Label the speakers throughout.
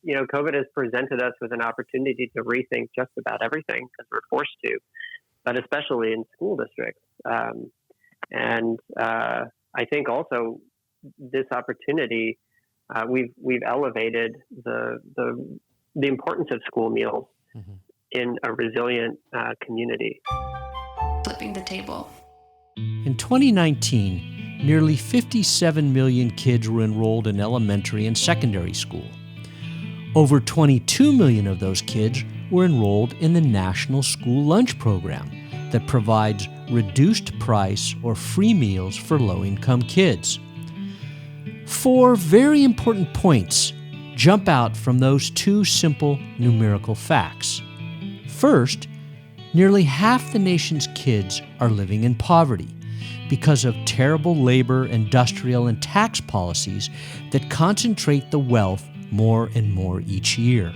Speaker 1: COVID has presented us with an opportunity to rethink just about everything because we're forced to, but especially in school districts. I think also this opportunity, we've elevated the importance of school meals mm-hmm. in a resilient community.
Speaker 2: Flipping the table.
Speaker 3: In 2019, nearly 57 million kids were enrolled in elementary and secondary school. Over 22 million of those kids were enrolled in the National School Lunch Program that provides reduced price or free meals for low-income kids. 4 very important points jump out from those 2 simple numerical facts. First, nearly half the nation's kids are living in poverty because of terrible labor, industrial, and tax policies that concentrate the wealth more and more each year.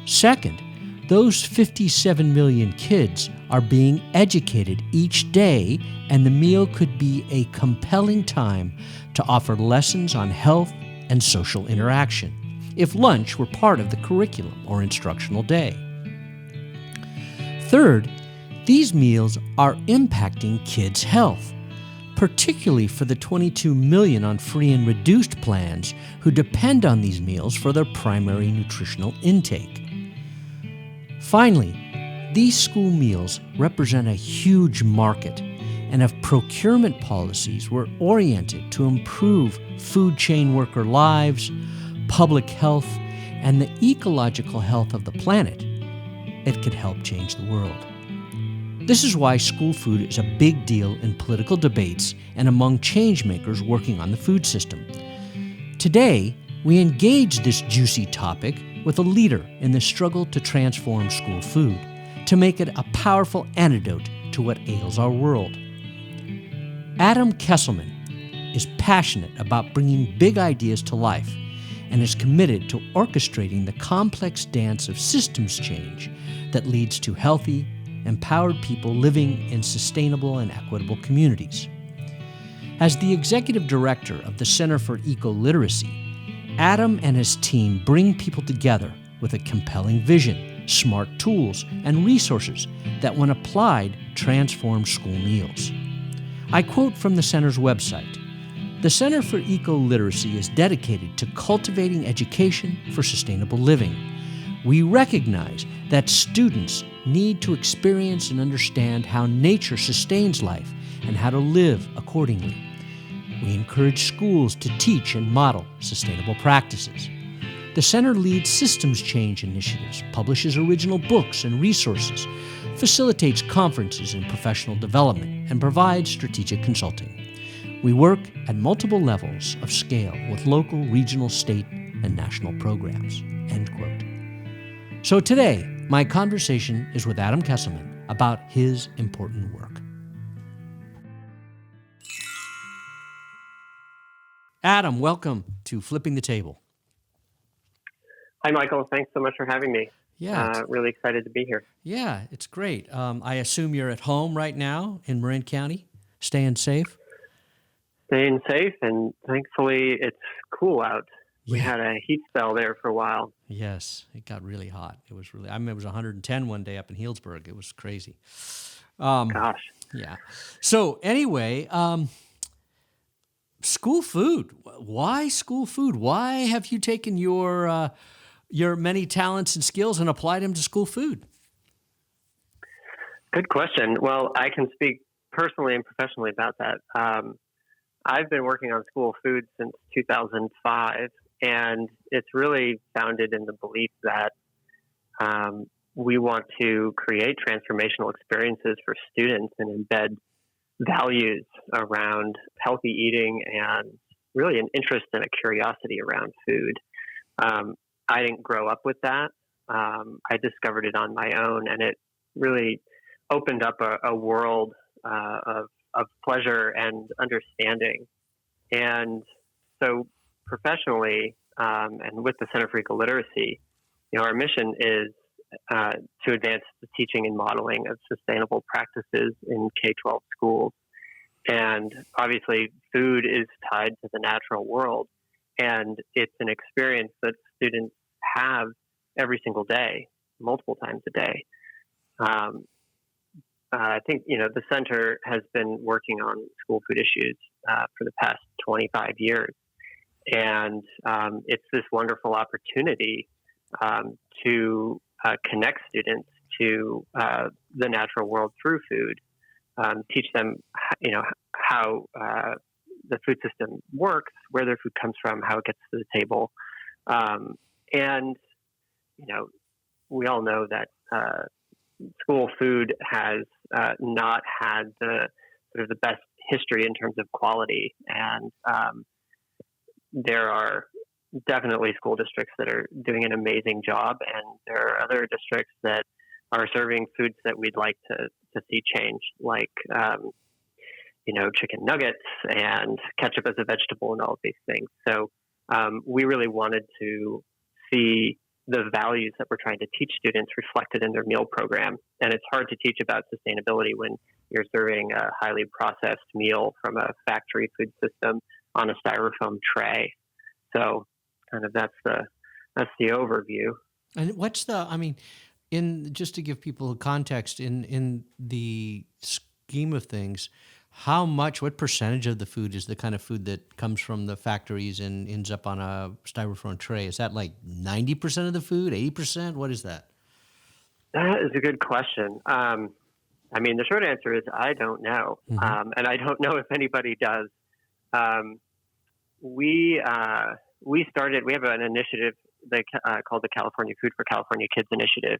Speaker 3: Second, those 57 million kids are being educated each day, and the meal could be a compelling time to offer lessons on health and social interaction, if lunch were part of the curriculum or instructional day. Third, these meals are impacting kids' health, particularly for the 22 million on free and reduced plans who depend on these meals for their primary nutritional intake. Finally, these school meals represent a huge market, and if procurement policies were oriented to improve food chain worker lives, public health, and the ecological health of the planet, it could help change the world. This is why school food is a big deal in political debates and among changemakers working on the food system. Today, we engage this juicy topic with a leader in the struggle to transform school food, to make it a powerful antidote to what ails our world. Adam Kesselman is passionate about bringing big ideas to life and is committed to orchestrating the complex dance of systems change that leads to healthy, empowered people living in sustainable and equitable communities. As the executive director of the Center for Ecoliteracy, Adam and his team bring people together with a compelling vision, smart tools, and resources that, when applied, transform school meals. I quote from the center's website, "The Center for Ecoliteracy is dedicated to cultivating education for sustainable living. We recognize that students need to experience and understand how nature sustains life and how to live accordingly. We encourage schools to teach and model sustainable practices. The center leads systems change initiatives, publishes original books and resources, facilitates conferences and professional development, and provides strategic consulting. We work at multiple levels of scale with local, regional, state, and national programs." End quote. So today, my conversation is with Adam Kesselman about his important work. Adam, welcome to Flipping the Table.
Speaker 1: Hi, Michael. Thanks so much for having me.
Speaker 3: Yeah.
Speaker 1: Really excited to be here.
Speaker 3: Yeah, it's great. I assume you're at home right now in Marin County, staying safe?
Speaker 1: Staying safe, and thankfully it's cool out. We
Speaker 3: Yeah.
Speaker 1: had a heat spell there for a while.
Speaker 3: Yes, it got really hot. It was really, I mean, it was 110 one day up in Healdsburg. It was crazy.
Speaker 1: Gosh.
Speaker 3: Yeah. So anyway, school food. Why school food? Why have you taken your many talents and skills and applied them to school food?
Speaker 1: Good question. Well, I can speak personally and professionally about that. I've been working on school food since 2005, and it's really founded in the belief that we want to create transformational experiences for students and embed values around healthy eating and really an interest and a curiosity around food. I didn't grow up with that. I discovered it on my own, and it really opened up a world of pleasure and understanding. And so professionally, and with the Center for Ecoliteracy, our mission is to advance the teaching and modeling of sustainable practices in K-12 schools. And obviously, food is tied to the natural world, and it's an experience that students have every single day, multiple times a day. I think, the center has been working on school food issues for the past 25 years. And it's this wonderful opportunity to connect students to the natural world through food, teach them, how the food system works, where their food comes from, how it gets to the table. And, we all know that school food has not had the sort of the best history in terms of quality. And there are definitely school districts that are doing an amazing job, and there are other districts that are serving foods that we'd like to see change, like chicken nuggets and ketchup as a vegetable and all of these things. So we really wanted to see the values that we're trying to teach students reflected in their meal program. And it's hard to teach about sustainability when you're serving a highly processed meal from a factory food system on a styrofoam tray. So kind of that's the overview.
Speaker 3: And what's just to give people context, in the scheme of things, what percentage of the food is the kind of food that comes from the factories and ends up on a styrofoam tray? Is that like 90% of the food, 80%? What is that?
Speaker 1: That is a good question. The short answer is I don't know.
Speaker 3: Mm-hmm.
Speaker 1: And I don't know if anybody does. We have an initiative called the California Food for California Kids Initiative.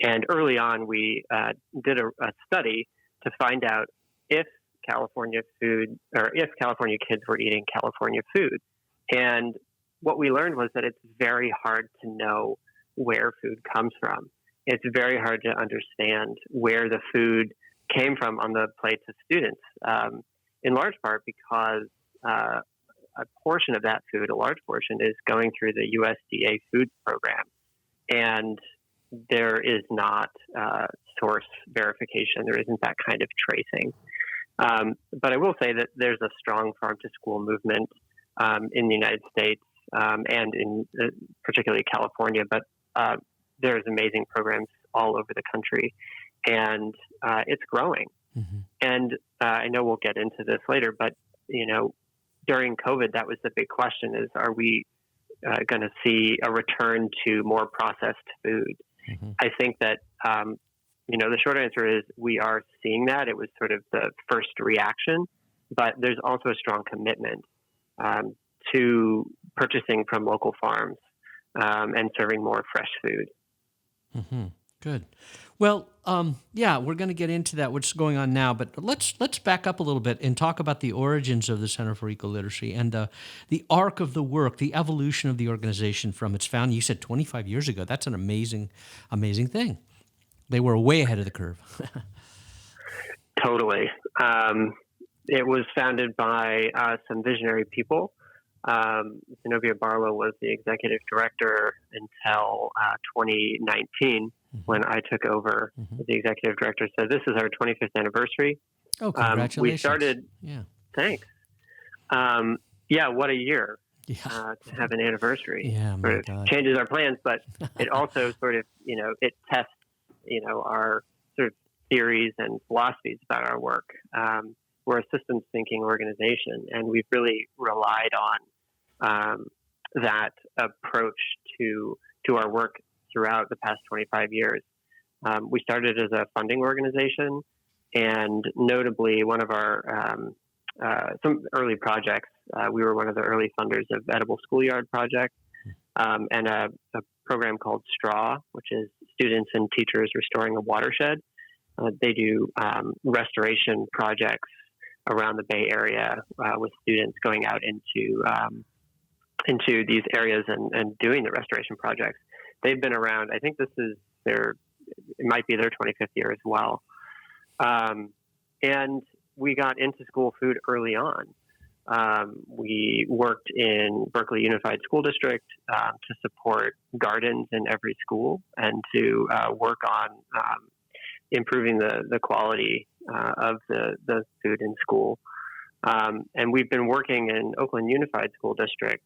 Speaker 1: And early on, we did a study to find out if California kids were eating California food. And what we learned was that it's very hard to know where food comes from. It's very hard to understand where the food came from on the plates of students, in large part because a portion of that food, a large portion, is going through the USDA food program. And there is not source verification. There isn't that kind of tracing. But I will say that there's a strong farm-to-school movement in the United States and in particularly California. But there's amazing programs all over the country, and it's growing.
Speaker 3: Mm-hmm.
Speaker 1: And I know we'll get into this later, but during COVID, that was the big question: is are we going to see a return to more processed food?
Speaker 3: Mm-hmm.
Speaker 1: I think that the short answer is we are seeing that. It was sort of the first reaction, but there's also a strong commitment to purchasing from local farms and serving more fresh food.
Speaker 3: Mm-hmm. Good. Well, we're going to get into that, what's going on now, but let's back up a little bit and talk about the origins of the Center for Ecoliteracy and the arc of the work, the evolution of the organization from its founding. You said 25 years ago. That's an amazing, amazing thing. They were way ahead of the curve.
Speaker 1: Totally. It was founded by some visionary people. Zenobia Barlow was the executive director until 2019 when I took over as the executive director. So this is our 25th anniversary.
Speaker 3: Oh, congratulations.
Speaker 1: We started.
Speaker 3: Yeah.
Speaker 1: Thanks. What a year to have an anniversary.
Speaker 3: Yeah,
Speaker 1: sort of changes our plans, but it also sort of, it tests, our sort of theories and philosophies about our work. We're a systems thinking organization, and we've really relied on that approach to our work throughout the past 25 years. We started as a funding organization, and notably one of our some early projects, we were one of the early funders of Edible Schoolyard Project and a program called STRAW, which is Students and Teachers Restoring a Watershed. They do restoration projects around the Bay Area with students going out into these areas and doing the restoration projects. They've been around. I think this is it might be their 25th year as well. And we got into school food early on. We worked in Berkeley Unified School District to support gardens in every school and to work on improving the quality of the food in school. And we've been working in Oakland Unified School District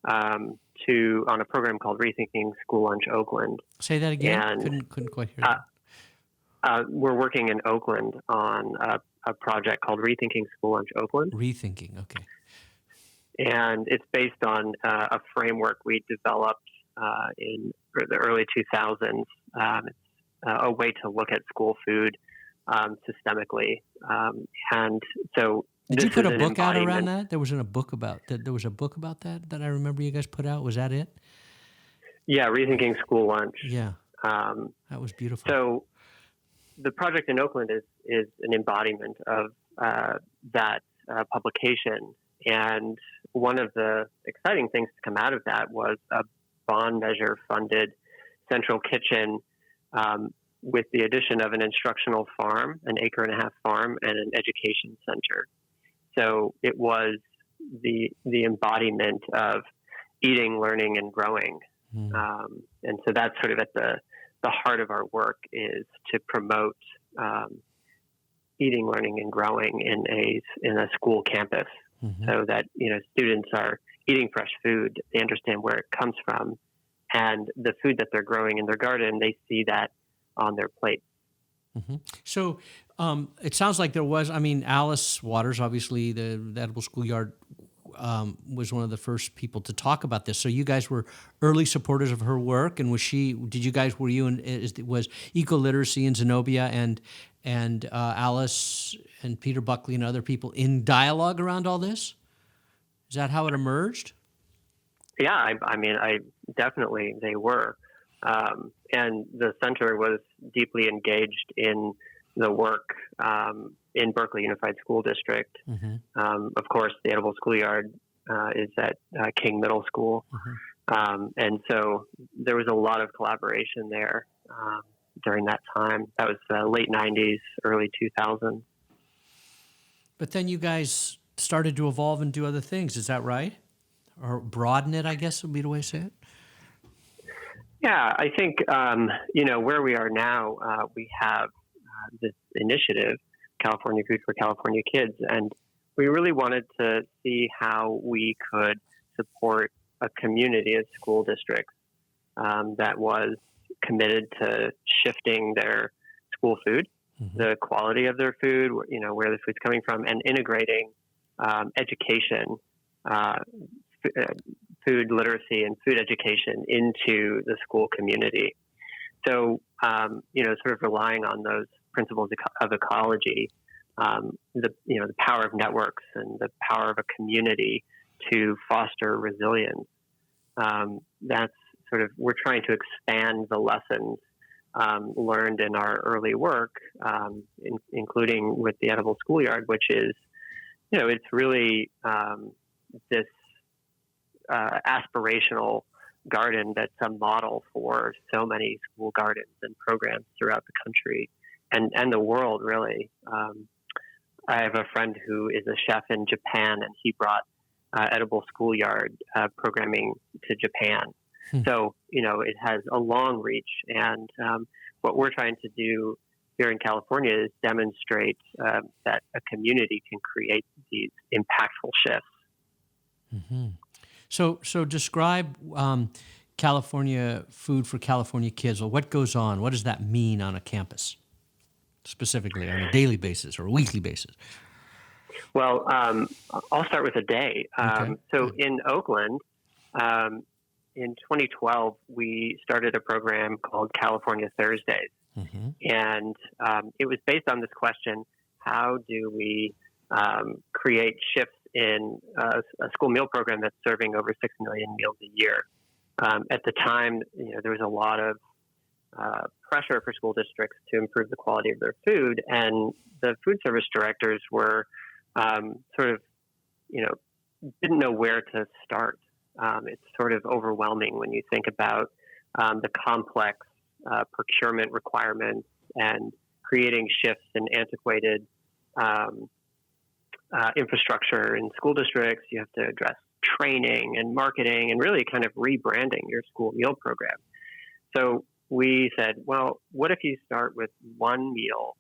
Speaker 1: on a program called Rethinking School Lunch Oakland.
Speaker 3: Say that again.
Speaker 1: And
Speaker 3: couldn't quite hear that.
Speaker 1: we're working in Oakland on a project called Rethinking School Lunch Oakland.
Speaker 3: Rethinking, okay.
Speaker 1: And it's based on a framework we developed in the early 2000s. It's a way to look at school food systemically. And so
Speaker 3: did you put a book out around that? There was a book about that. There was a book about that I remember you guys put out. Was that it?
Speaker 1: Yeah, Rethinking School Lunch.
Speaker 3: Yeah, that was beautiful.
Speaker 1: So the project in Oakland is an embodiment of that publication. And one of the exciting things to come out of that was a bond measure funded central kitchen with the addition of an instructional farm, an 1.5 acre farm, and an education center. So it was the embodiment of eating, learning, and growing. And so that's sort of at the heart of our work, is to promote eating, learning, and growing in a school campus, so that students are eating fresh food. They understand where it comes from, and the food that they're growing in their garden, they see that on their plate.
Speaker 3: So it sounds like there was, Alice Waters, obviously the Edible Schoolyard, was one of the first people to talk about this. So you guys were early supporters of her work, and was Ecolitercy and Zenobia and Alice and Peter Buckley and other people in dialogue around all this? Is that how it emerged?
Speaker 1: Yeah, I definitely they were. And the center was deeply engaged in the work in Berkeley Unified School District. Of course, the Edible Schoolyard is at King Middle School. And so there was a lot of collaboration there during that time. That was the late 90s, early 2000s.
Speaker 3: But then you guys started to evolve and do other things. Is that right? Or broaden it, I guess would be the way to say it?
Speaker 1: Yeah, I think, where we are now, we have this initiative, California Food for California Kids, and we really wanted to see how we could support a community of school districts that was committed to shifting their school food, the quality of their food, where the food's coming from, and integrating education, food literacy and food education into the school community. So, sort of relying on those principles of ecology, the power of networks and the power of a community to foster resilience. That's sort of, we're trying to expand the lessons learned in our early work, including with the Edible Schoolyard, which is, it's really this aspirational garden that's a model for so many school gardens and programs throughout the country and the world, really. I have a friend who is a chef in Japan, and he brought Edible Schoolyard programming to Japan. So, it has a long reach. And what we're trying to do here in California is demonstrate that a community can create these impactful shifts.
Speaker 3: So describe California Food for California Kids. Well, what goes on? What does that mean on a campus, specifically on a daily basis or a weekly basis?
Speaker 1: Well, I'll start with a day. So in Oakland, in 2012, we started a program called California Thursdays. And it was based on this question: how do we create shifts in a school meal program that's serving over 6 million meals a year? At the time, there was a lot of pressure for school districts to improve the quality of their food, and the food service directors were didn't know where to start. It's sort of overwhelming when you think about the complex procurement requirements and creating shifts in antiquated infrastructure in school districts. You have to address training and marketing and really kind of rebranding your school meal program. So we said, well, what if you start with one meal,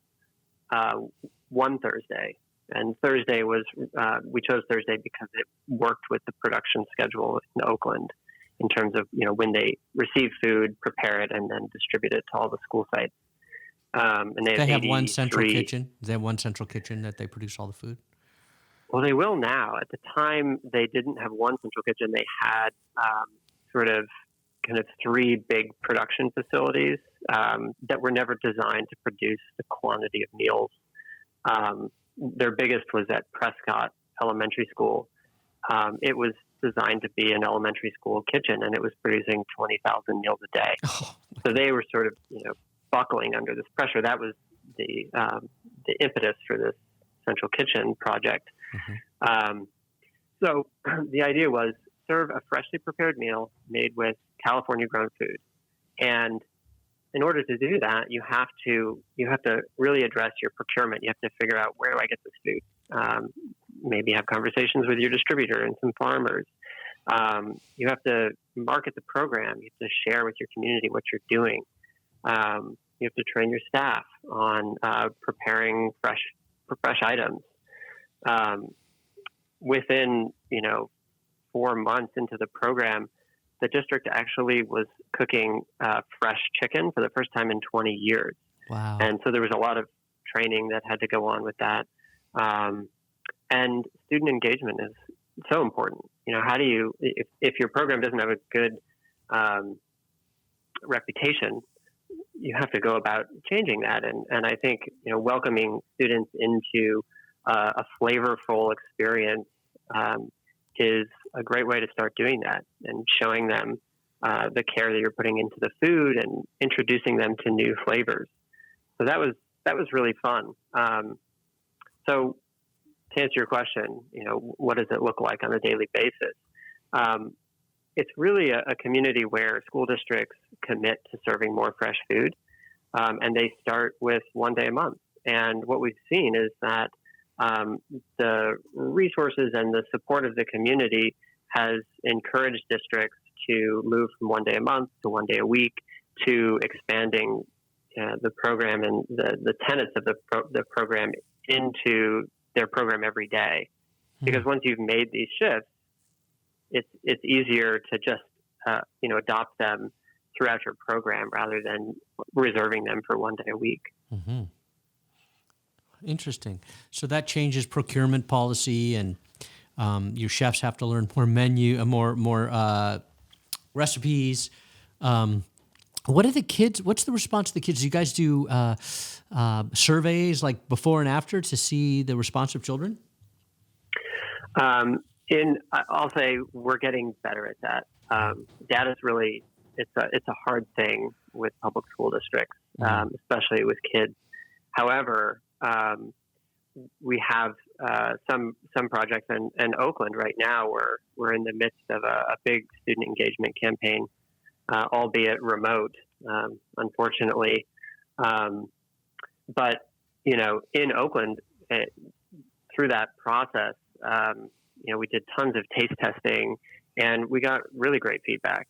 Speaker 1: one Thursday, And Thursday was, we chose Thursday because it worked with the production schedule in Oakland in terms of, when they receive food, prepare it, and then distribute it to all the school sites. And
Speaker 3: They have one central kitchen. They have one central kitchen that they produce all the food.
Speaker 1: Well, they will now. At the time, they didn't have one central kitchen. They had kind of three big production facilities that were never designed to produce the quantity of meals. Their biggest was at Prescott Elementary School. It was designed to be an elementary school kitchen, and it was producing 20,000 meals a day. Oh. So they were sort of, buckling under this pressure. That was the impetus for this central kitchen project. Mm-hmm. So the idea was serve a freshly prepared meal made with California grown food. And in order to do that, you have to really address your procurement. You have to figure out, where do I get this food? Maybe have conversations with your distributor and some farmers. You have to market the program. You have to share with your community what you're doing. You have to train your staff on preparing fresh items. Within 4 months into the program, the district actually was cooking fresh chicken for the first time in 20 years.
Speaker 3: Wow!
Speaker 1: And so there was a lot of training that had to go on with that. And student engagement is so important. How do you, if your program doesn't have a good reputation, you have to go about changing that. And I think, welcoming students into a flavorful experience is a great way to start doing that, and showing them the care that you're putting into the food and introducing them to new flavors. So that was really fun. So to answer your question, what does it look like on a daily basis? It's really a community where school districts commit to serving more fresh food, and they start with 1 day a month. And what we've seen is that the resources and the support of the community has encouraged districts to move from 1 day a month to 1 day a week, to expanding the program and the tenets of the program into their program every day. Because once you've made these shifts, it's easier to just adopt them throughout your program rather than reserving them for 1 day a week.
Speaker 3: Mm-hmm. Interesting. So that changes procurement policy, and your chefs have to learn more more recipes. What are the kids? What's the response of the kids? Do you guys do surveys like before and after to see the response of children?
Speaker 1: I'll say we're getting better at that. Data is really it's a hard thing with public school districts, especially with kids. However, we have some projects, and Oakland right now we're in the midst of a big student engagement campaign, albeit remote, unfortunately. But in Oakland, through that process, we did tons of taste testing, and we got really great feedback.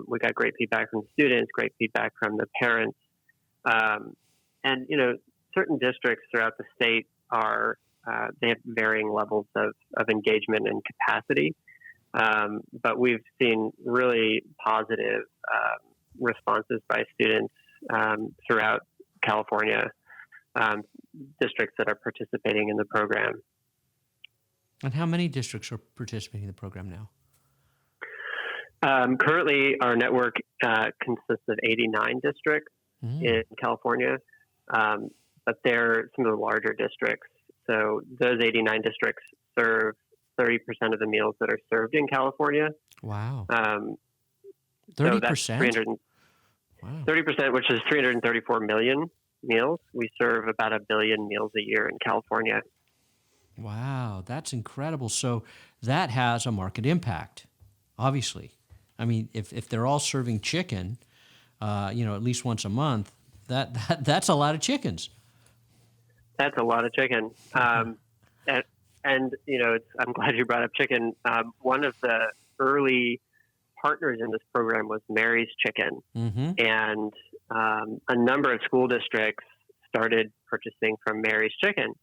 Speaker 1: We got great feedback from the students, great feedback from the parents, and certain districts throughout the state they have varying levels of engagement and capacity. But we've seen really positive responses by students throughout California, districts that are participating in the program.
Speaker 3: And how many districts are participating in the program now?
Speaker 1: Currently, our network consists of 89 districts in California, but they're some of the larger districts. So those 89 districts serve 30% of the meals that are served in California.
Speaker 3: Wow.
Speaker 1: 30%?
Speaker 3: So
Speaker 1: that's 30%, which is 334 million meals. We serve about 1 billion meals a year in California.
Speaker 3: Wow, that's incredible. So that has a market impact, obviously. I mean, if they're all serving chicken, at least once a month, that's a lot of chickens.
Speaker 1: That's a lot of chicken. And I'm glad you brought up chicken. One of the early partners in this program was Mary's Chicken. Mm-hmm. And a number of school districts started purchasing from Mary's Chicken.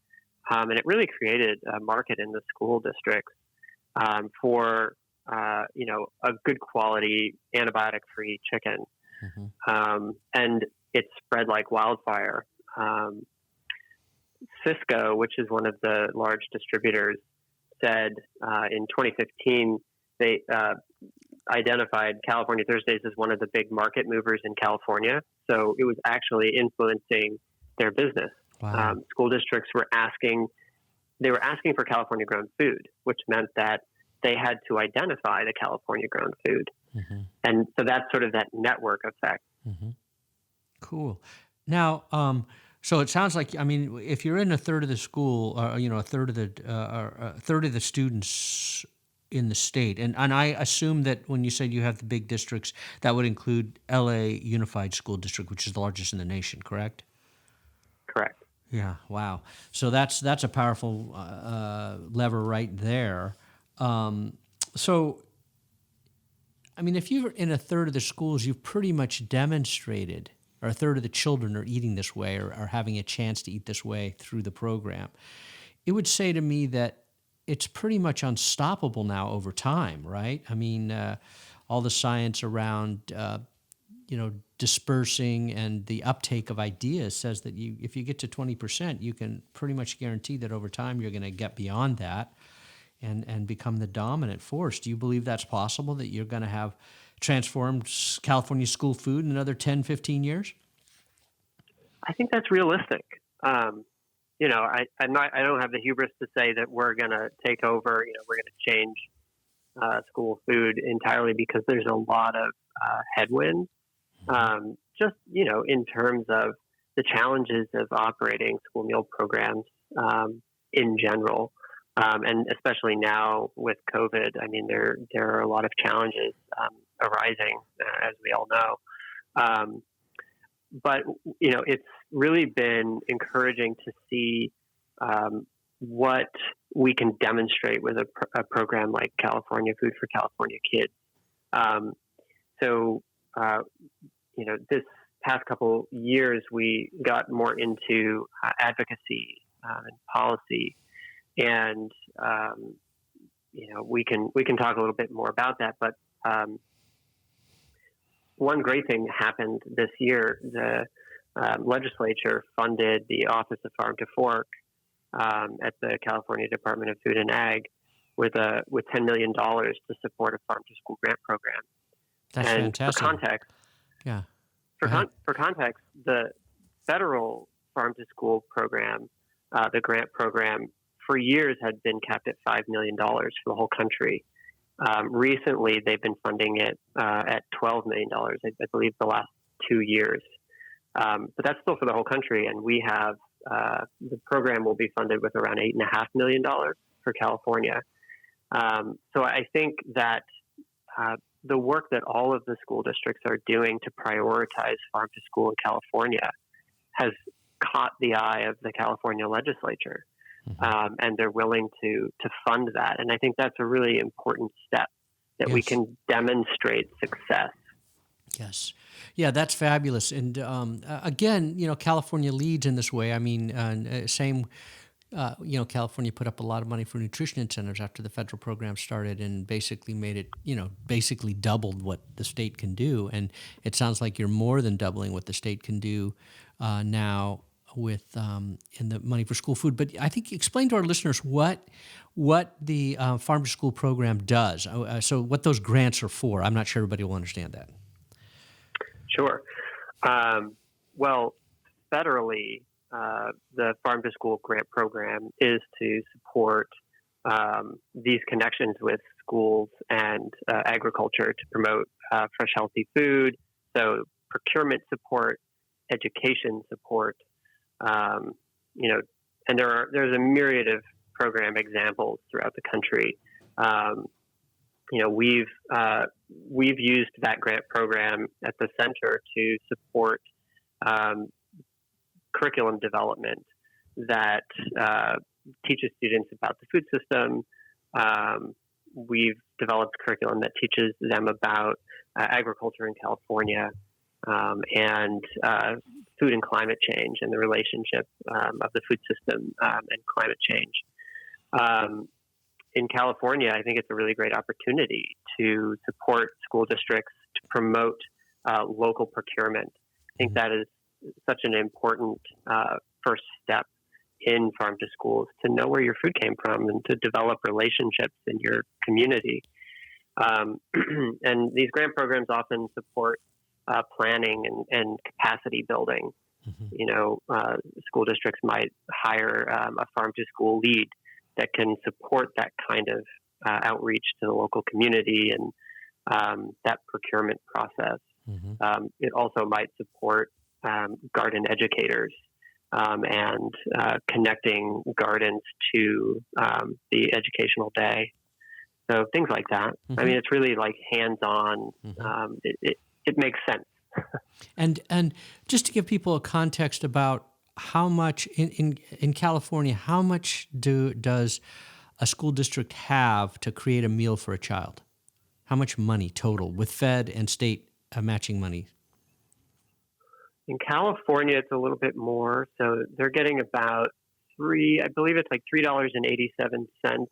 Speaker 1: and it really created a market in the school districts for a good quality antibiotic-free chicken, and it spread like wildfire. Cisco, which is one of the large distributors, said in 2015 they identified California Thursdays as one of the big market movers in California. So it was actually influencing their business.
Speaker 3: Wow.
Speaker 1: School districts were asking for California grown food, which meant that they had to identify the California grown food. And so that's sort of that network effect.
Speaker 3: Cool. Now, so it sounds like, I mean, if you're in a third of the school, a third of the students in the state, and I assume that when you said you have the big districts, that would include LA Unified School District, which is the largest in the nation, correct?
Speaker 1: Correct.
Speaker 3: Yeah. Wow. So that's a powerful lever right there. So, I mean, if you're in a third of the schools, you've pretty much demonstrated, or a third of the children are eating this way or are having a chance to eat this way through the program. It would say to me that it's pretty much unstoppable now over time, right? I mean, all the science around, dispersing and the uptake of ideas says that if you get to 20%, you can pretty much guarantee that over time you're going to get beyond that and become the dominant force. Do you believe that's possible, that you're going to have transformed California school food in another 10, 15 years?
Speaker 1: I think that's realistic. I don't have the hubris to say that we're going to take over, we're going to change school food entirely, because there's a lot of headwinds, just, in terms of the challenges of operating school meal programs in general. And especially now with COVID, I mean, there are a lot of challenges arising, as we all know. But, it's really been encouraging to see what we can demonstrate with a program like California Food for California Kids. This past couple years, we got more into advocacy and policy. And, we can talk a little bit more about that. But one great thing happened this year. The legislature funded the Office of Farm to Fork at the California Department of Food and Ag with $10 million to support a farm to school grant program.
Speaker 3: That's
Speaker 1: and
Speaker 3: fantastic.
Speaker 1: For context,
Speaker 3: yeah.
Speaker 1: For context, the federal farm to school program, the grant program, for years had been capped at $5 million for the whole country. Recently, they've been funding it at $12 million, I believe, the last 2 years. But that's still for the whole country, and we have the program will be funded with around $8.5 million for California. So I think that the work that all of the school districts are doing to prioritize farm to school in California has caught the eye of the California legislature. And they're willing to fund that. And I think that's a really important step, that we can demonstrate success.
Speaker 3: Yes. Yeah, that's fabulous. And again, California leads in this way. I mean, California put up a lot of money for nutrition incentives after the federal program started, and basically made it, basically doubled what the state can do. And it sounds like you're more than doubling what the state can do now with in the money for school food. But I think explain to our listeners what the Farm to School program does. So what those grants are for. I'm not sure everybody will understand that.
Speaker 1: Sure. Well, federally, the Farm to School grant program is to support these connections with schools and agriculture to promote fresh, healthy food. So procurement support, education support, and there's a myriad of program examples throughout the country. We've used that grant program at the center to support curriculum development that teaches students about the food system. We've developed curriculum that teaches them about agriculture in California and food and climate change and the relationship of the food system and climate change. In California, I think it's a really great opportunity to support school districts to promote local procurement. I think that is such an important first step in farm to schools, to know where your food came from and to develop relationships in your community. And these grant programs often support planning and capacity building. School districts might hire a farm to school lead that can support that kind of outreach to the local community and that procurement process. It also might support garden educators and connecting gardens to the educational day. So things like that. I mean, it's really like hands-on. It makes sense.
Speaker 3: And just to give people a context about how much in California, how much does a school district have to create a meal for a child? How much money total with Fed and state matching money?
Speaker 1: In California, it's a little bit more. So they're getting about I believe it's like $3.87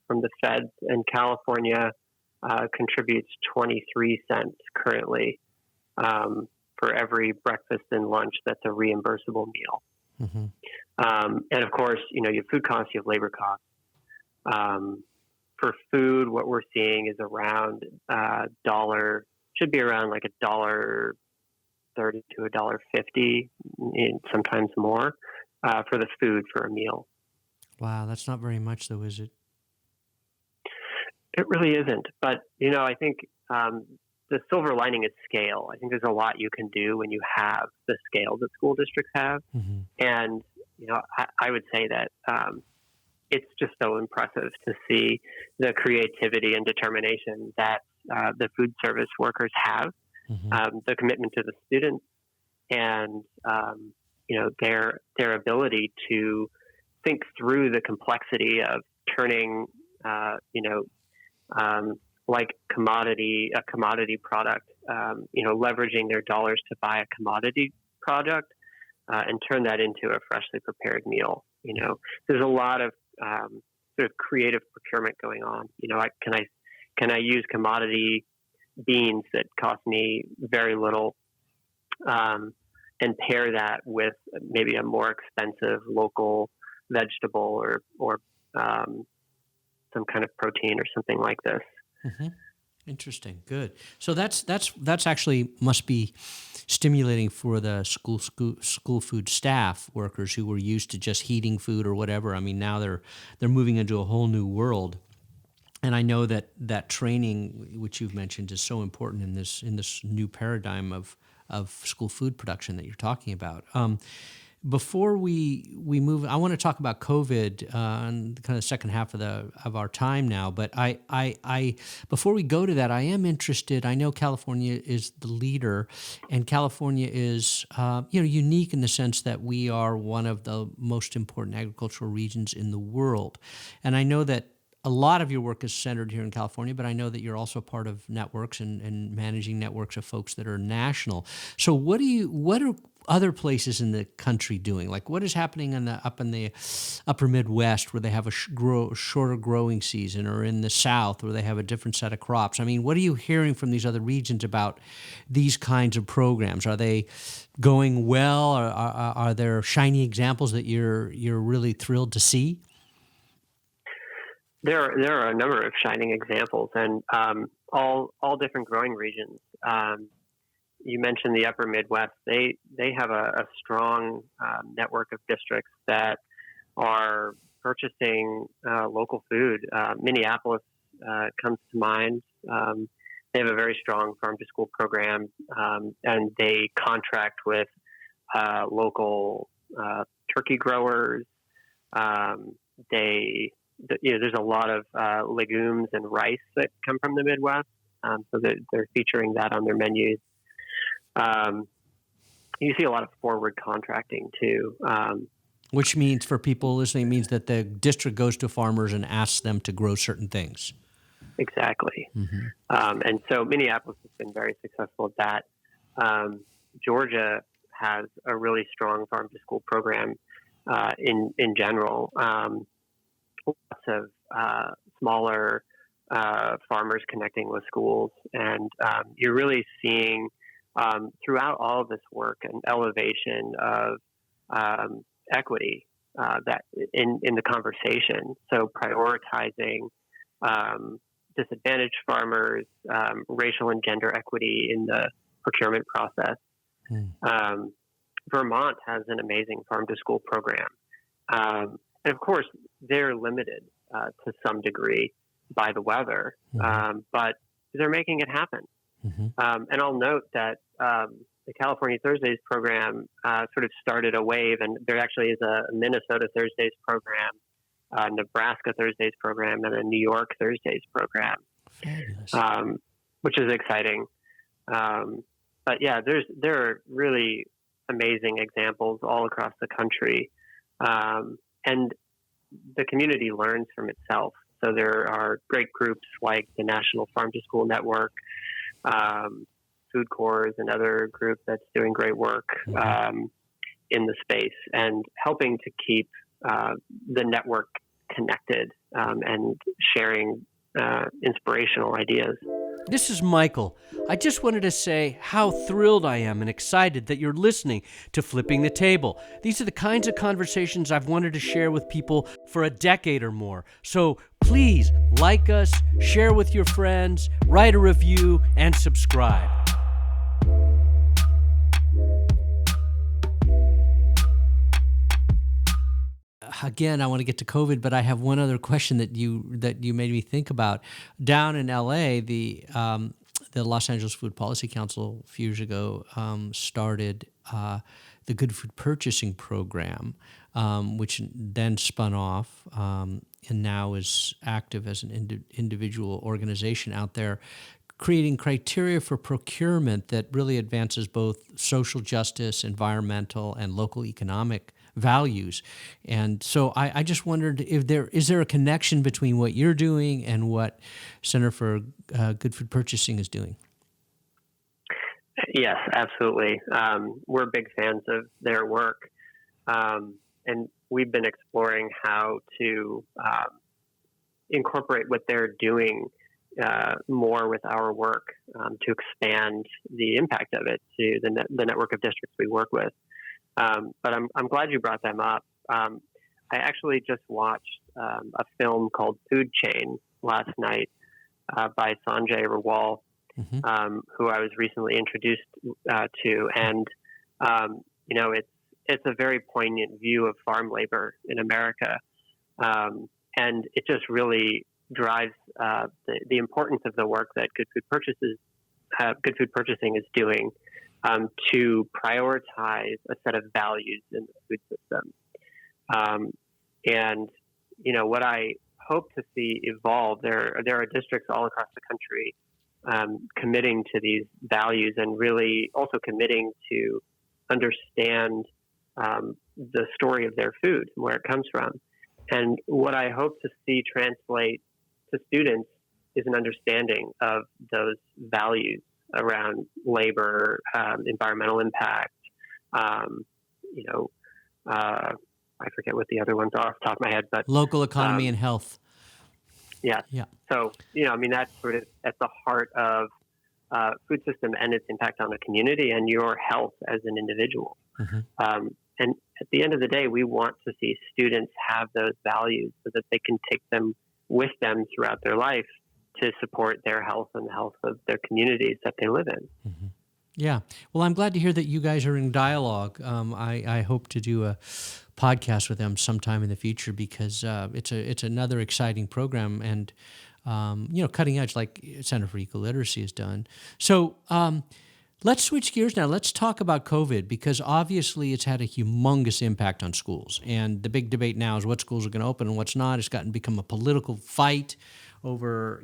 Speaker 1: from the Fed, and California contributes 23 cents currently for every breakfast and lunch that's a reimbursable meal. And of course, you have food costs, you have labor costs. For food, what we're seeing is around should be around like $1.30 to $1.50, sometimes more, for the food for a meal.
Speaker 3: Wow, that's not very much though, is it?
Speaker 1: It really isn't. But, I think the silver lining is scale. I think there's a lot you can do when you have the scale that school districts have. And, I would say that it's just so impressive to see the creativity and determination that the food service workers have, the commitment to the students, and, their ability to think through the complexity of turning, like a commodity product, leveraging their dollars to buy a commodity product and turn that into a freshly prepared meal. There's a lot of sort of creative procurement going on. Can I use commodity beans that cost me very little and pair that with maybe a more expensive local vegetable or some kind of protein or something like this.
Speaker 3: Interesting. Good. So that's actually must be stimulating for the school food staff workers who were used to just heating food or whatever. I mean, now they're moving into a whole new world. And I know that training, which you've mentioned, is so important in this new paradigm of school food production that you're talking about. Before we move, I want to talk about COVID and kind of the second half of our time now. But I before we go to that, I am interested. I know California is the leader, and California is unique in the sense that we are one of the most important agricultural regions in the world, and I know that a lot of your work is centered here in California, but I know that you're also part of networks and managing networks of folks that are national. So what are other places in the country doing? Like what is happening up in the upper Midwest where they have a shorter growing season, or in the South where they have a different set of crops? I mean, what are you hearing from these other regions about these kinds of programs? Are they going well? Or are there shiny examples that you're really thrilled to see?
Speaker 1: There are a number of shining examples, and all different growing regions. You mentioned the upper Midwest. They have a strong network of districts that are purchasing local food. Minneapolis comes to mind. They have a very strong farm to school program, and they contract with local turkey growers. There's a lot of legumes and rice that come from the Midwest, so they're featuring that on their menus. You see a lot of forward contracting too.
Speaker 3: Which means, for people listening, means that the district goes to farmers and asks them to grow certain things.
Speaker 1: Exactly. And so Minneapolis has been very successful at that. Georgia has a really strong farm to school program in general. Lots of smaller farmers connecting with schools, and you're really seeing throughout all of this work an elevation of equity that in the conversation. So prioritizing disadvantaged farmers, racial and gender equity in the procurement process. Vermont has an amazing farm to school program. And of course, they're limited to some degree by the weather, but they're making it happen. And I'll note that the California Thursdays program sort of started a wave, and there actually is a Minnesota Thursdays program, Nebraska Thursdays program, and a New York Thursdays program, which is exciting. But yeah, there are really amazing examples all across the country, and the community learns from itself. So there are great groups like the National Farm to School Network, Food Corps, another group that's doing great work in the space and helping to keep the network connected and sharing inspirational ideas.
Speaker 3: This is Michael. I just wanted to say how thrilled I am and excited that you're listening to Flipping the Table. These are the kinds of conversations I've wanted to share with people for a decade or more. So please like us, share with your friends, write a review, and subscribe. Again, I want to get to COVID, but I have one other question that you made me think about. Down in LA, the Los Angeles Food Policy Council a few years ago started the Good Food Purchasing Program, which then spun off and now is active as an individual organization out there, creating criteria for procurement that really advances both social justice, environmental, and local economic values. And so I just wondered if is there a connection between what you're doing and what Center for Good Food Purchasing is doing?
Speaker 1: Yes, absolutely. We're big fans of their work, and we've been exploring how to incorporate what they're doing more with our work to expand the impact of it to the network of districts we work with. But I'm glad you brought them up. I actually just watched a film called Food Chain last night by Sanjay Rawal, who I was recently introduced to, and it's a very poignant view of farm labor in America, and it just really drives the importance of the work that Good Food Purchasing is doing. To prioritize a set of values in the food system. And, what I hope to see evolve, there are districts all across the country committing to these values and really also committing to understand the story of their food and where it comes from. And what I hope to see translate to students is an understanding of those values around labor, environmental impact, I forget what the other ones are off the top of my head, but
Speaker 3: local economy and health.
Speaker 1: Yeah. So, that's sort of at the heart of food system and its impact on the community and your health as an individual. And at the end of the day, we want to see students have those values so that they can take them with them throughout their life to support their health and the health of their communities that they live in.
Speaker 3: Yeah. Well, I'm glad to hear that you guys are in dialogue. I hope to do a podcast with them sometime in the future because it's another exciting program and cutting edge like Center for Ecolitercy has done. So let's switch gears now. Let's talk about COVID because obviously it's had a humongous impact on schools. And the big debate now is what schools are going to open and what's not. It's become a political fight over,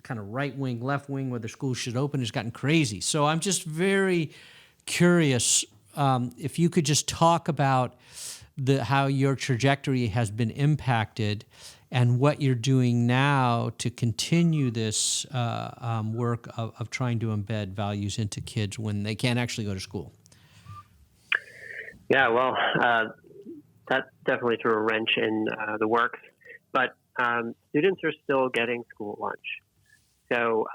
Speaker 3: kind of right wing, left wing, whether schools should open has gotten crazy. So I'm just very curious if you could just talk about how your trajectory has been impacted and what you're doing now to continue this work of trying to embed values into kids when they can't actually go to school.
Speaker 1: Yeah, well, that definitely threw a wrench in the works, but students are still getting school lunch. So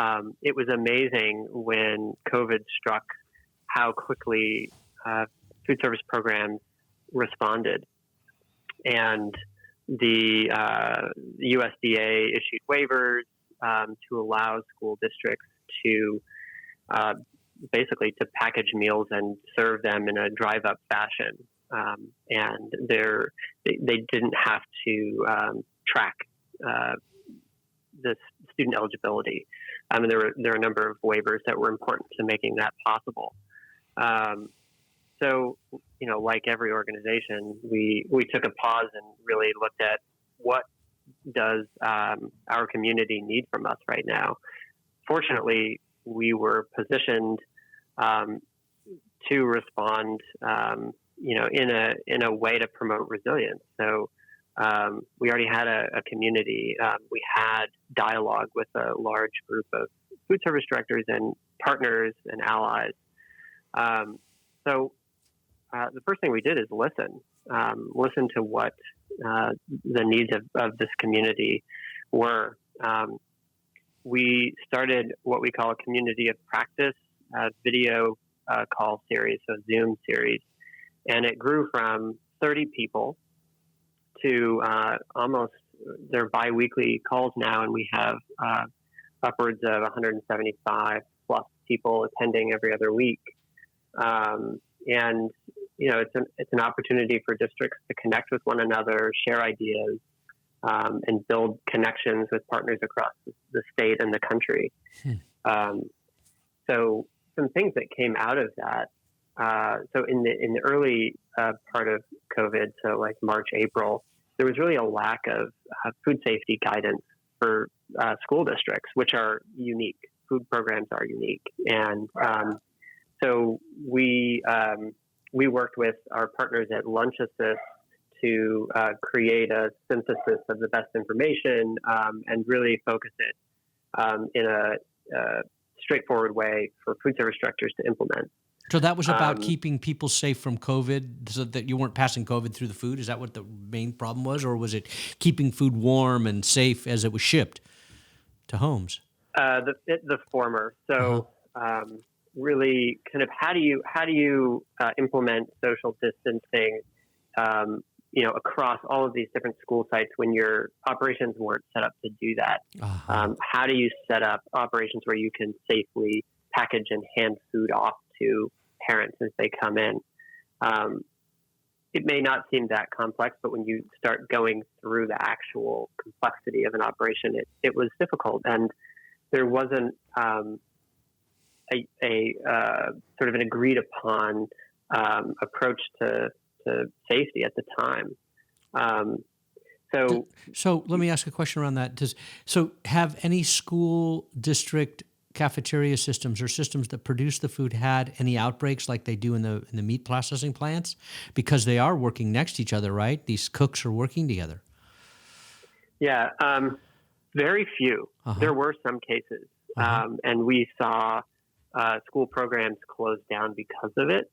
Speaker 1: it was amazing when COVID struck how quickly food service programs responded. And the USDA issued waivers to allow school districts to basically to package meals and serve them in a drive-up fashion. And they didn't have to track the student eligibility. And there were a number of waivers that were important to making that possible. So, like every organization, we took a pause and really looked at what does our community need from us right now. Fortunately, we were positioned to respond, in a way to promote resilience. So we already had a community. We had dialogue with a large group of food service directors and partners and allies. So the first thing we did is listen to what the needs of this community were. We started what we call a community of practice video call series, so Zoom series, and it grew from 30 people to almost their biweekly calls now, and we have upwards of 175 plus people attending every other week. And it's an opportunity for districts to connect with one another, share ideas, and build connections with partners across the state and the country. So some things that came out of that. So in the early part of COVID, so like March, April, there was really a lack of food safety guidance for school districts, which are unique. Food programs are unique, and so we worked with our partners at Lunch Assist to create a synthesis of the best information and really focus it in a straightforward way for food service directors to implement.
Speaker 3: So that was about keeping people safe from COVID, so that you weren't passing COVID through the food? Is that what the main problem was? Or was it keeping food warm and safe as it was shipped to homes?
Speaker 1: The former. So really kind of how do you implement social distancing across all of these different school sites when your operations weren't set up to do that? How do you set up operations where you can safely package and hand food off to parents as they come in? It may not seem that complex, but when you start going through the actual complexity of an operation, it was difficult, and there wasn't a sort of an agreed upon approach to safety at the time.
Speaker 3: So let me ask a question around that. So have any school district cafeteria systems or systems that produce the food had any outbreaks like they do in the meat processing plants? Because they are working next to each other, right? These cooks are working together.
Speaker 1: Yeah, very few. There were some cases, and we saw school programs closed down because of it.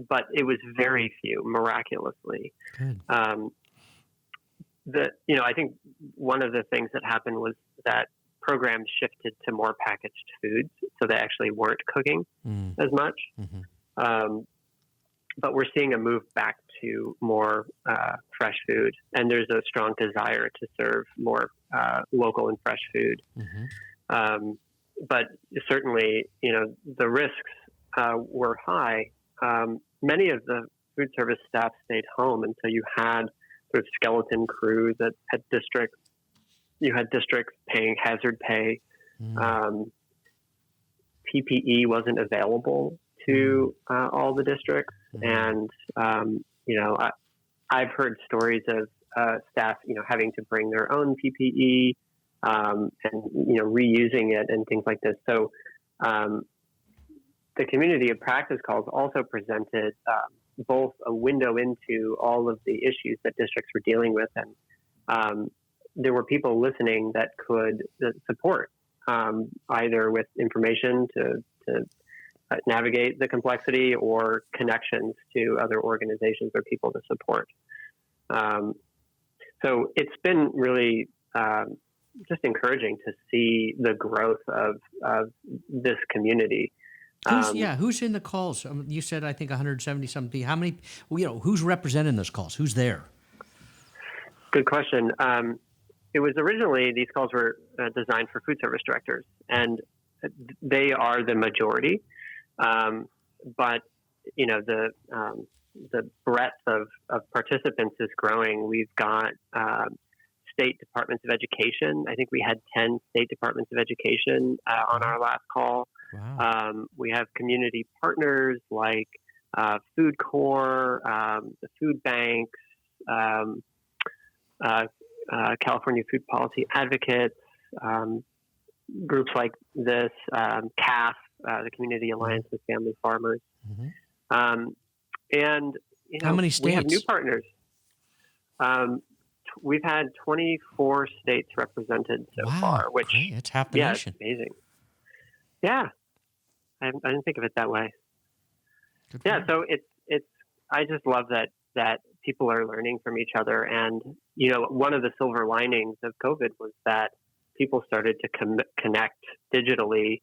Speaker 1: But it was very few, miraculously.
Speaker 3: Good.
Speaker 1: I think one of the things that happened was that programs shifted to more packaged foods, so they actually weren't cooking as much. But we're seeing a move back to more fresh food, and there's a strong desire to serve more local and fresh food. But certainly, the risks were high. Many of the food service staff stayed home until you had sort of skeleton crews at districts. You had districts paying hazard pay. PPE wasn't available to all the districts, and I've heard stories of staff, having to bring their own PPE and reusing it and things like this. So the community of practice calls also presented both a window into all of the issues that districts were dealing with, and there were people listening that could support either with information to navigate the complexity or connections to other organizations or people to support. So it's been really just encouraging to see the growth of this community.
Speaker 3: Who's in the calls? You said, I think 170 something. How many, who's representing those calls? Who's there?
Speaker 1: Good question. It was originally, these calls were designed for food service directors, and they are the majority. But, the breadth of participants is growing. We've got state departments of education. I think we had 10 state departments of education on our last call.
Speaker 3: Wow.
Speaker 1: We have community partners like Food Corps, the food banks, California Food Policy Advocates, groups like this, CAF, the Community Alliance with Family Farmers.
Speaker 3: Mm-hmm.
Speaker 1: And
Speaker 3: how many states?
Speaker 1: We have new partners. We've had 24 states represented so far, which
Speaker 3: great. It's half the nation.
Speaker 1: It's amazing. Yeah, I didn't think of it that way. So it's. I just love that people are learning from each other, and one of the silver linings of COVID was that people started to connect digitally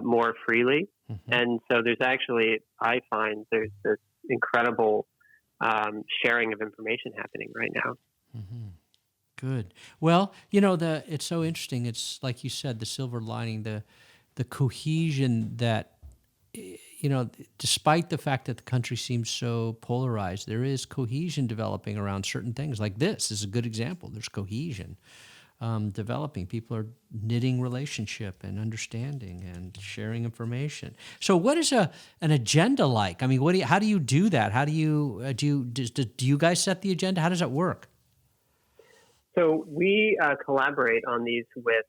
Speaker 1: more freely, and so there's actually, I find there's this incredible sharing of information happening right now.
Speaker 3: Mm-hmm. Good. Well, it's so interesting. It's like you said, the silver lining, the cohesion that, despite the fact that the country seems so polarized, there is cohesion developing around certain things. Like this is a good example. There's cohesion developing. People are knitting relationship and understanding and sharing information. So what is an agenda like? I mean, how do you do that? How do you, do you guys set the agenda? How does that work?
Speaker 1: So we collaborate on these with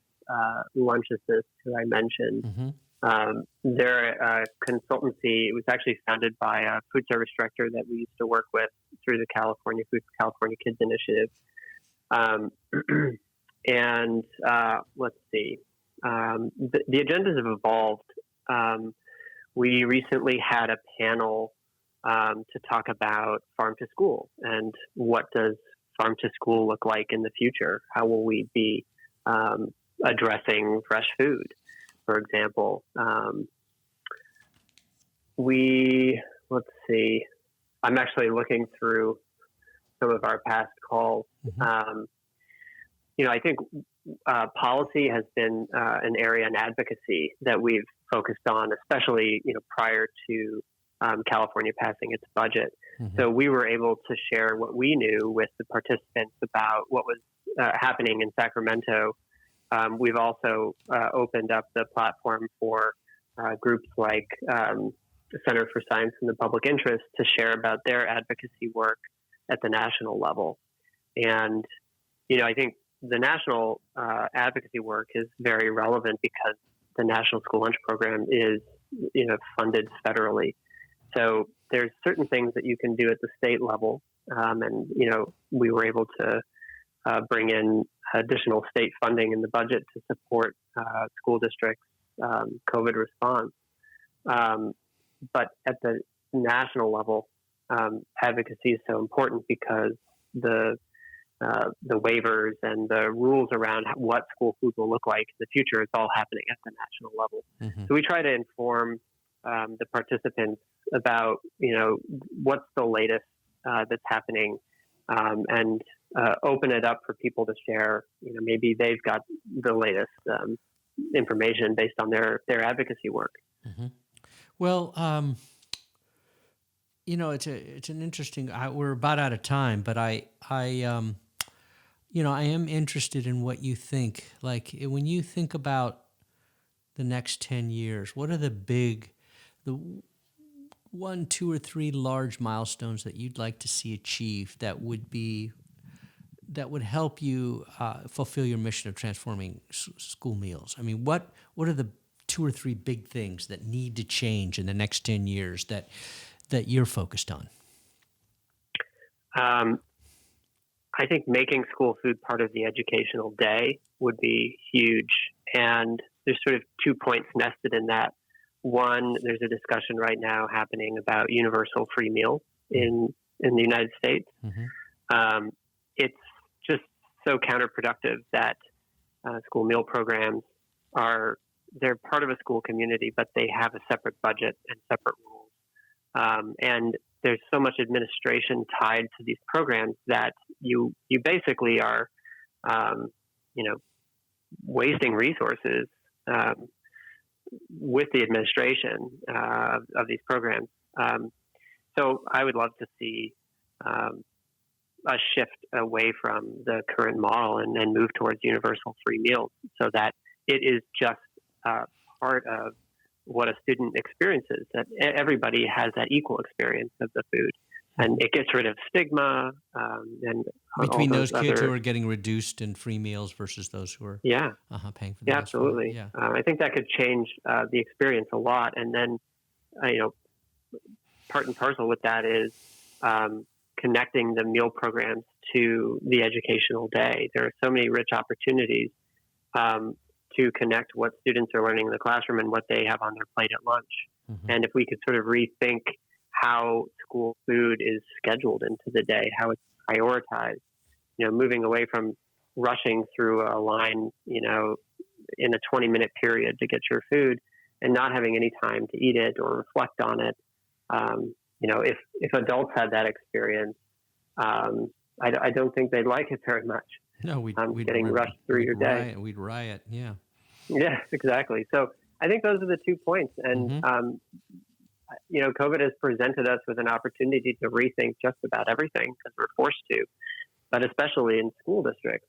Speaker 1: Lunch Assist, who I mentioned.
Speaker 3: Mm-hmm.
Speaker 1: They're a consultancy. It was actually founded by a food service director that we used to work with through the California Kids Initiative. And let's see, the agendas have evolved. We recently had a panel to talk about farm to school and what does farm to school look like in the future? How will we be addressing fresh food, for example? Let's see, I'm actually looking through some of our past calls.
Speaker 3: Mm-hmm.
Speaker 1: I think policy has been an area in advocacy that we've focused on, especially, prior to California passing its budget.
Speaker 3: Mm-hmm.
Speaker 1: So we were able to share what we knew with the participants about what was happening in Sacramento. We've also opened up the platform for groups like the Center for Science in the Public Interest to share about their advocacy work at the national level. And, I think the national advocacy work is very relevant because the National School Lunch Program is, funded federally. So there's certain things that you can do at the state level. And, we were able to bring in additional state funding in the budget to support school districts' COVID response. But at the national level, advocacy is so important because the waivers and the rules around what school food will look like in the future, it's all happening at the national level.
Speaker 3: Mm-hmm.
Speaker 1: So we try to inform the participants about, what's the latest that's happening, and open it up for people to share. Maybe they've got the latest information based on their advocacy work.
Speaker 3: Mm-hmm. Well, it's an interesting. We're about out of time, but I am interested in what you think. Like when you think about the next 10 years, what are the 1, 2, or 3 large milestones that you'd like to see achieved that would help you fulfill your mission of transforming school meals? I mean, what are the 2 or 3 big things that need to change in the next 10 years that you're focused on?
Speaker 1: I think making school food part of the educational day would be huge. And there's sort of 2 points nested in that. One, there's a discussion right now happening about universal free meals in the United States. It's just so counterproductive that school meal programs they're part of a school community, but they have a separate budget and separate rules. And there's so much administration tied to these programs that you basically are, wasting resources with the administration of these programs. So I would love to see a shift away from the current model and move towards universal free meals, so that it is just part of what a student experiences, that everybody has that equal experience of the food. And it gets rid of stigma. And
Speaker 3: between those kids who are getting reduced in free meals versus those who are paying for them.
Speaker 1: Yeah, absolutely. Yeah. I think that could change the experience a lot. And then, part and parcel with that is connecting the meal programs to the educational day. There are so many rich opportunities to connect what students are learning in the classroom and what they have on their plate at lunch. And if we could sort of rethink how school food is scheduled into the day, how it's prioritized, moving away from rushing through a line, in a 20-minute period to get your food and not having any time to eat it or reflect on it. If adults had that experience, I don't think they'd like it very much.
Speaker 3: No, we'd
Speaker 1: getting rushed through your day.
Speaker 3: We'd riot, yeah.
Speaker 1: Yeah, exactly. So I think those are the 2 points. And, COVID has presented us with an opportunity to rethink just about everything because we're forced to, but especially in school districts.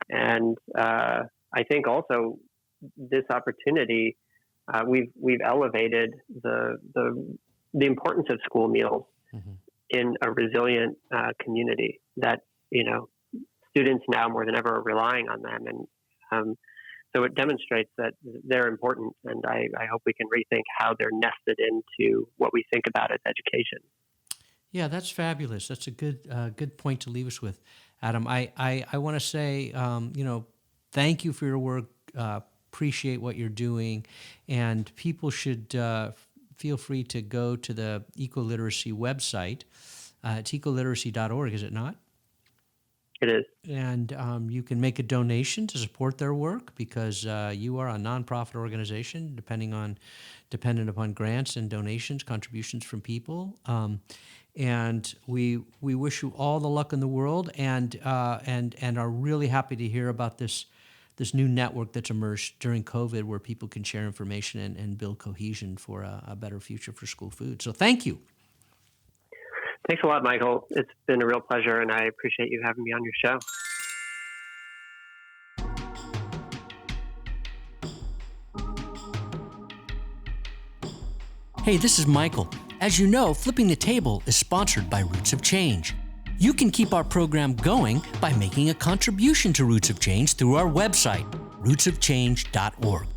Speaker 1: And I think also this opportunity, we've elevated the importance of school meals in a resilient community that, students now more than ever are relying on them. And so it demonstrates that they're important, and I hope we can rethink how they're nested into what we think about as education.
Speaker 3: Yeah, that's fabulous. That's a good point to leave us with, Adam. I want to say, thank you for your work. Appreciate what you're doing, and people should feel free to go to the Ecoliteracy website. It's ecoliteracy.org, is it not?
Speaker 1: It is.
Speaker 3: And you can make a donation to support their work because you are a nonprofit organization dependent upon grants and donations, contributions from people. And we wish you all the luck in the world and are really happy to hear about this new network that's emerged during COVID where people can share information and build cohesion for a better future for school food. So thank you.
Speaker 1: Thanks a lot, Michael. It's been a real pleasure, and I appreciate you having me on your show.
Speaker 3: Hey, this is Michael. As you know, Flipping the Table is sponsored by Roots of Change. You can keep our program going by making a contribution to Roots of Change through our website, rootsofchange.org.